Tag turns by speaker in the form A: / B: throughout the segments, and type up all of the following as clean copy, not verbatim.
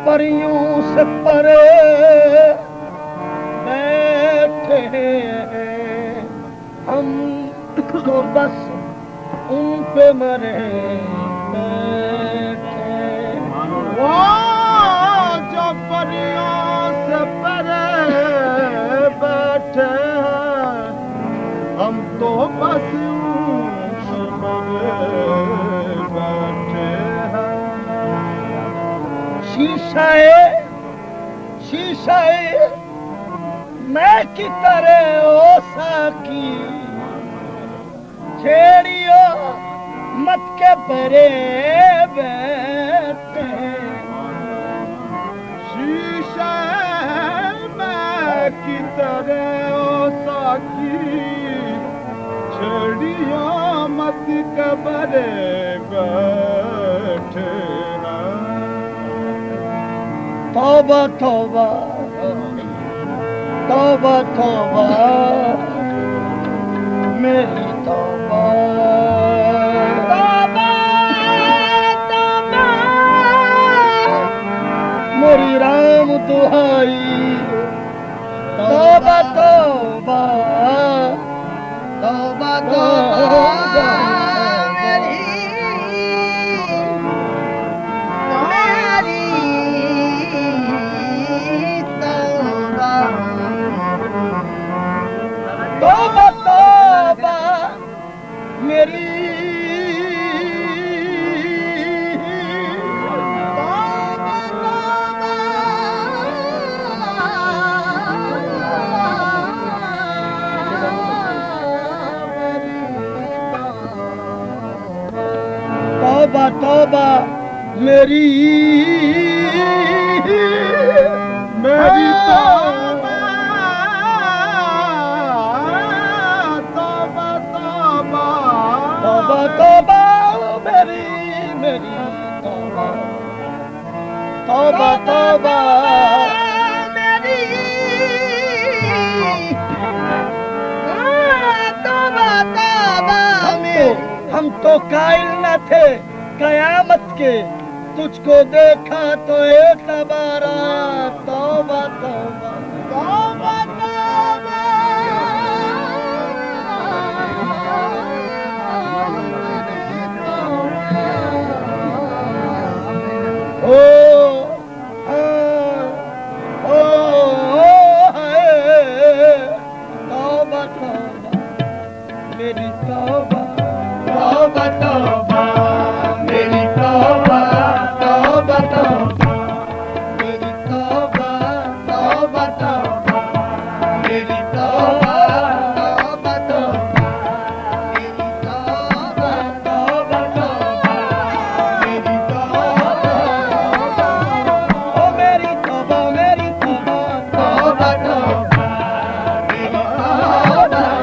A: परियों से परे बैठे हैं हम तो बस उन पे मरे बैठे। वो जो परियों से परे बैठे हैं हम तो बस उन पे मरे बैठे हैं। शीशाए मैं की तरह ओ साकी छेड़ियो मत के परे बैठे। शीशाए मैं की तरह ओ साकी छेड़ियो मत के परे बैठे। तौबा तौबा तौबा तौबा मेरी तौबा तौबा तौबा मोरी राम दुहाई। तौबा तौबा तौबा तौबा मेरी तौबा तौबा
B: मेरी
A: मेरी तौबा तौबा तौबा
B: तौबा तौबा मेरी मेरी तौबा तौबा तौबा
C: मेरी तौबा तौबा
B: हम तो कायल न थे कयामत के, तुझको देखा तो एतबारा तौबा तौबा
C: तौबा तौबा
B: ओ ओ तौबा तौबा मेरी तौबा तौबा तौबा मेरी तौबा तौबा तौबा मेरी तौबा तौबा तौबा मेरी तौबा तौबा तौबा मेरी तौबा तौबा तौबा मेरी तौबा ओ मेरी तौबा तौबा तौबा मेरी तौबा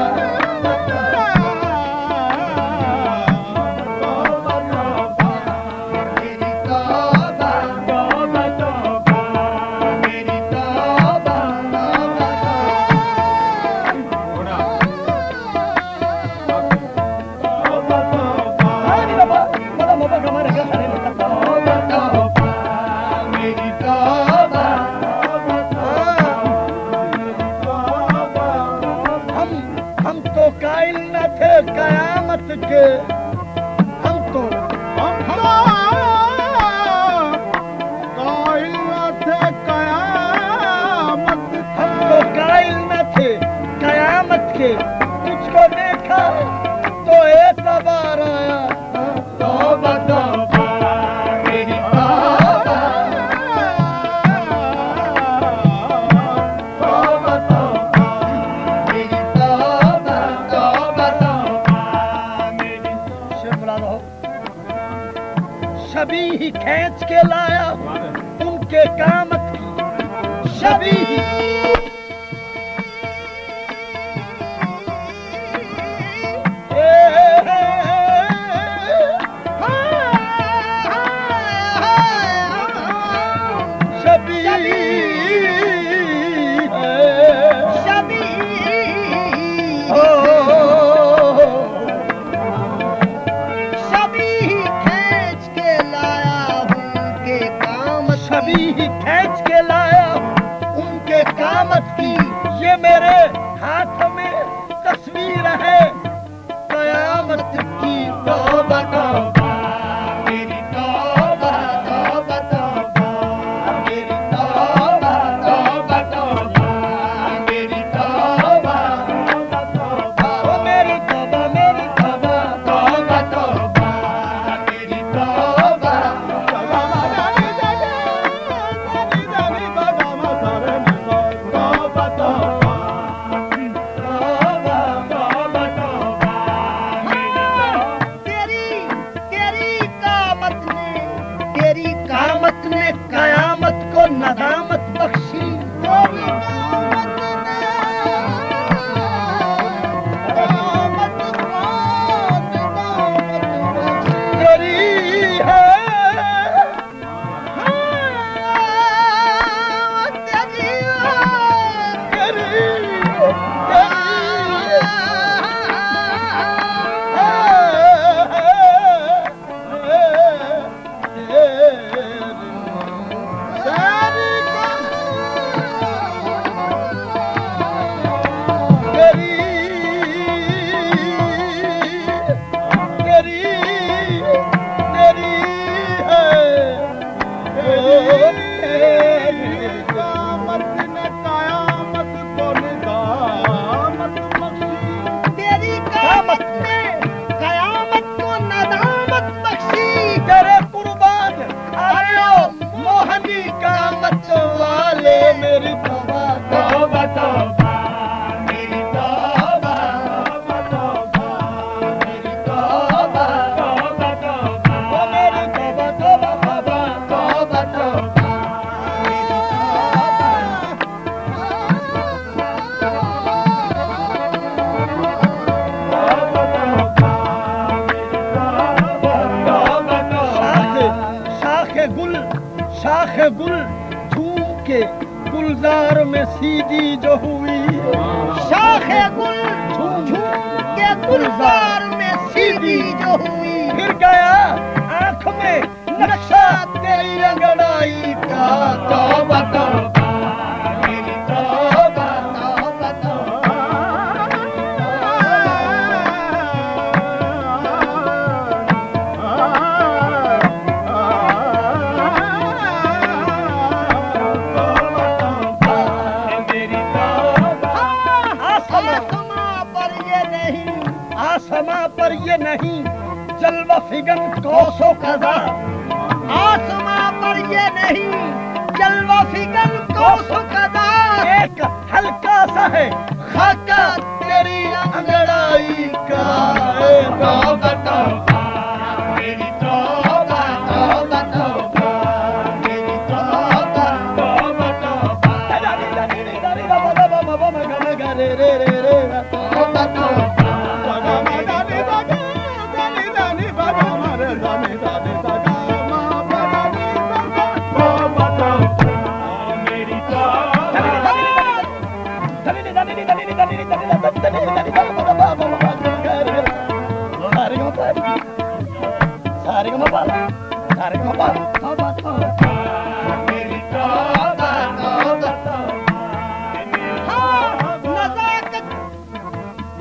B: हम तो कायल न थे कयामत के, हम तो
A: कायल न थे कयामत
B: हम तो कायल न थे कयामत के, तुझको देखा तो एतबार आया तौबा तौबा मेरी तौबा तौबा तौबा मेरी तौबा तौबा तौबा मेरी शेर बुला लो। शबी ही खींच के लाया उनके कामत की, शबी ही खींच के लाया उनके कामत की, ये मेरे हाथ में तस्वीर है कयामत की तौबा तौबा मेरी तौबा तौबा तौबा मेरी तौबा तौबा तौबा मेरी तौबा तौबा तौबा ओ मेरी तौबा तौबा तौबा मेरी तौबा
C: तेरी तौबा तौबा
B: शाख गुल झूम के गुलजार में सीधी जो हुई,
C: शाख गुल झूम के गुलजार में सीधी जो हुई,
B: फिर गया आंख में नक्शा तेरी अंगड़ाई का।
C: तौबा तौबा मेरी तौबा तौबा तौबा
B: आसमां पर ये नहीं जलवा फिगन कौसो कज़ा,
C: आसमां पर ये नहीं जलवा फिगन कौसो कज़ा,
B: एक हल्का सा है
C: खाका तेरी अंगड़ाई का। तौबा तौबा मेरी तौबा तौबा तौबा मेरी तौबा तौबा तौबा तौबा तौबा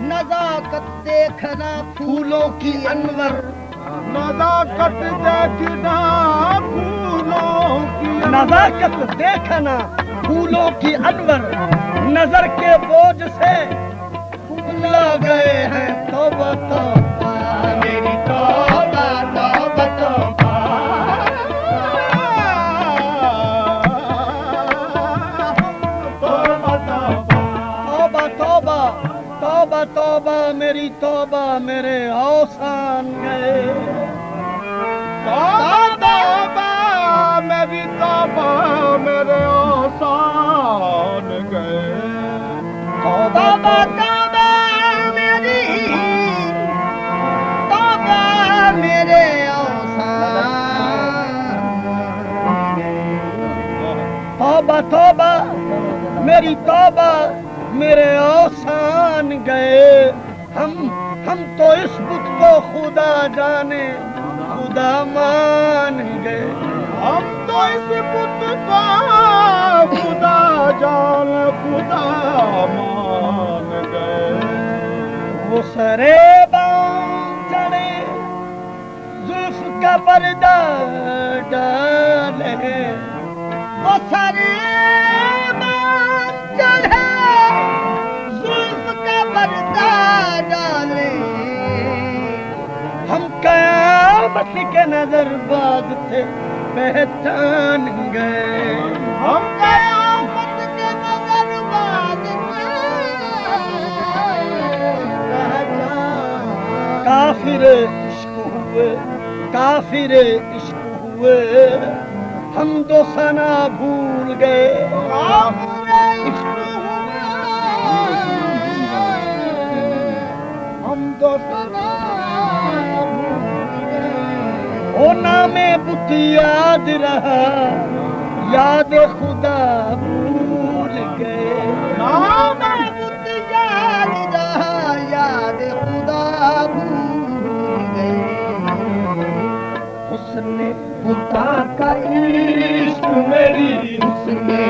C: नज़ाकत देखना फूलों की अनवर,
A: नज़ाकत देखना फूलों की
B: नज़ाकत देखना फूलों की अनवर, नजर के बोझ से फूला गए हैं। तौबा तौबा
C: मेरी तौबा तौबा तौबा
B: तौबा तौबा तौबा तौबा मेरी तौबा मेरे औसान गए।
A: तौबा तौबा मेरी तौबा मेरे औसान गए।
C: तौबा तौबा मेरी तौबा मेरे औसान,
B: तौबा तौबा मेरी तौबा मेरे औसान गए। हम तो इस बुत को खुदा जाने खुदा मान गए।
A: हम तो इस बुत को खुदा जान खुदा मान गए।
B: वो सरे बाम चढ़े जुल्फ का पर्दा डाले,
C: वो सारे बाम चढ़े जुल्फ का पर्दा डाले,
B: हम कयामत के नजरबाज थे पहचान गए।
C: हम कयामत के नजरबाज
B: काफिर इश्क हुए, काफिर इश्क हुए, हम दो सना भूल गए।
A: हम तो सना
B: ओ नामे बुत याद रहा, याद खुदा भूल गए।
C: नाम बुत याद रहा, याद खुदा भूल गए।
B: हुस्ने
C: खुदा का इश्क मेरी हुस्ने